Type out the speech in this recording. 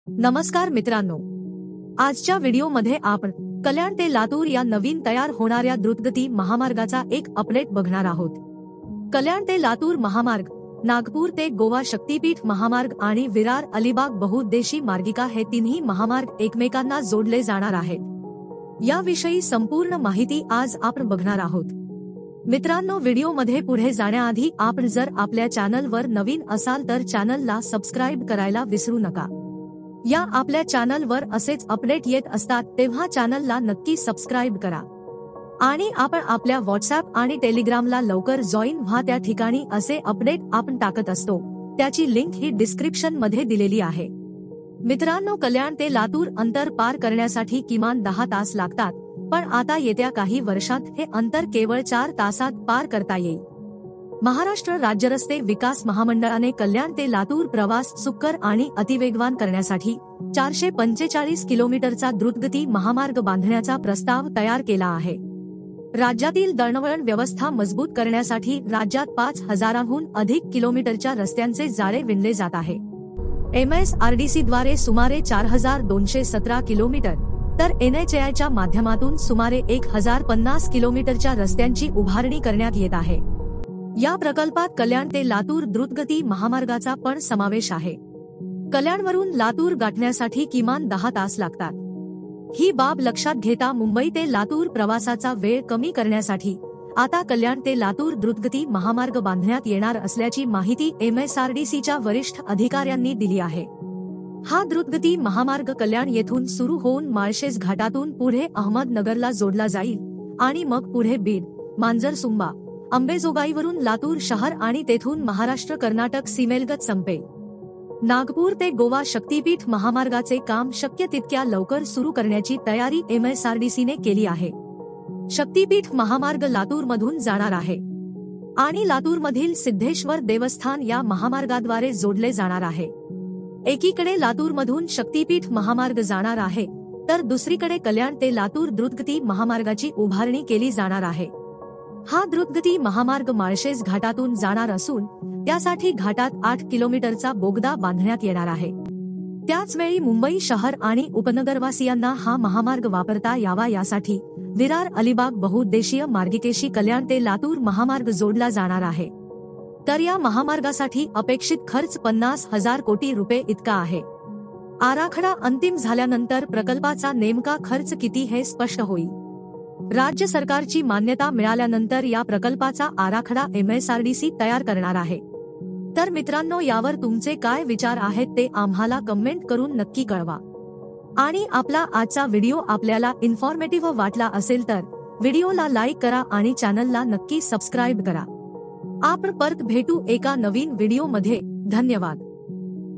नमस्कार मित्रांनो, आजच्या व्हिडिओमध्ये आपण कल्याण ते लातूर या नवीन तयार होणाऱ्या द्रुतगती महामार्गाचा एक अपडेट बघणार आहोत। कल्याण ते लातूर महामार्ग, नागपूर ते गोवा शक्तीपीठ महामार्ग आणि विरार अलिबाग बहुउद्देशीय मार्गिका हे तिन्ही महामार्ग एकमेकांना जोडले जाणार आहेत। याविषयी संपूर्ण माहिती आज आपण बघणार आहोत। मित्रांनो, व्हिडिओमध्ये पुढे जाण्याआधी आपण जर आपल्या चॅनलवर नवीन असाल तर चॅनलला सबस्क्राइब करायला विसरू नका। या आपल्या चॅनलवर असेच अपडेट येत असतात तेव्हा चॅनलला नक्की सबस्क्राइब करा आणि आपण आपल्या व्हॉट्सअप आणि टेलिग्रामला लवकर जॉईन व्हा। त्या ठिकाणी असे अपडेट आपण टाकत असतो, त्याची लिंक ही डिस्क्रिप्शन मध्ये दिलेली आहे। मित्रांनो, कल्याण ते लातूर अंतर पार करण्यासाठी किमान 10 तास लागतात, पण आता येत्या काही वर्षात हे अंतर केवळ 4 तासात पार करता येईल। महाराष्ट्र राज्य रस्ते विकास महामंडळाने कल्याण ते लातूर प्रवास सुकर आणि अतिवेगवान करण्यासाठी 445 किलोमीटरचा द्रुतगती महामार्ग बांधण्याचा प्रस्ताव तयार केला आहे। राज्यातील दळणवळण व्यवस्था मजबूत करण्यासाठी राज्यात 5000हून अधिक किलोमीटरच्या रस्त्यांचे जाळे विणले जात आहे। MSRDC द्वारे सुमारे 4217 किलोमीटर तर NHAIच्या माध्यमातून सुमारे 1050 किलोमीटरच्या रस्त्यांची उभारणी करण्यात येत आहे। या प्रकल्पात कल्याण ते लातूर द्रुतगती महामार्गाचा पण समावेश आहे। कल्याणवरून लातूर गाठण्यासाठी किमान 10 तास लागतात। ही बाब लक्षात घेता मुंबई ते लातूर प्रवासाचा वेळ कमी करण्यासाठी आता कल्याण ते लातूर द्रुतगती महामार्ग बांधण्यात येणार असल्याची माहिती MSRDCच्या वरिष्ठ अधिकाऱ्यांनी दिली आहे। हा द्रुतगती महामार्ग कल्याण येथून सुरू होऊन माळशेज घाटातून पुढे अहमदनगरला जोडला जाईल आणि मग पुढे बीड, मांजरसुंबा, अंबेजोगाईवरून लातूर शहर आणि तेथून महाराष्ट्र कर्नाटक सीमेलगत संपेल। नागपूर ते गोवा शक्तीपीठ महामार्गाचे काम शक्य तितक्या लवकर सुरू करण्याची तयारी MSRDCने केली आहे। शक्तीपीठ महामार्ग लातूरमधून जाणार आहे आणि लातूरमधील सिद्धेश्वर देवस्थान या महामार्गाद्वारे जोडले जाणार आहे। एकीकडे लातूरमधून शक्तीपीठ महामार्ग जाणार आहे तर दुसरीकडे कल्याण ते लातूर द्रुतगती महामार्गाची उभारणी केली जाणार आहे। हा द्रुतगती महामार्ग माळशेज घाटातून जाणार असून त्यासाठी घाटात 8 किलोमीटरचा बोगदा बांधण्यात येणार आहे। त्याचवेळी मुंबई शहर आणि उपनगरवासियांना हा महामार्ग वापरता यावा यासाठी विरार अलिबाग बहुउद्देशीय मार्गिकेशी कल्याण ते लातूर महामार्ग जोडला जाणार आहे। तर या महामार्गासाठी अपेक्षित खर्च 50,000 कोटी रुपये इतका आहे। आराखडा अंतिम झाल्यानंतर प्रकल्पाचा नेमका खर्च किती हे स्पष्ट होईल। राज्य सरकारची मान्यता मिळाल्यानंतर या प्रकल्पाचा आराखडा MSRDC तयार करणार आहे। तर मित्रांनो, यावर तुमचे काय विचार आहेत ते आम्हाला कमेंट करून नक्की कळवा। आणि आपला आजचा व्हिडिओ आपल्याला इन्फॉर्मेटिव्ह वाटला असेल तर व्हिडिओला लाईक करा आणि चॅनलला नक्की सबस्क्राइब करा। आपण परत भेटू एका नवीन व्हिडिओमध्ये। धन्यवाद।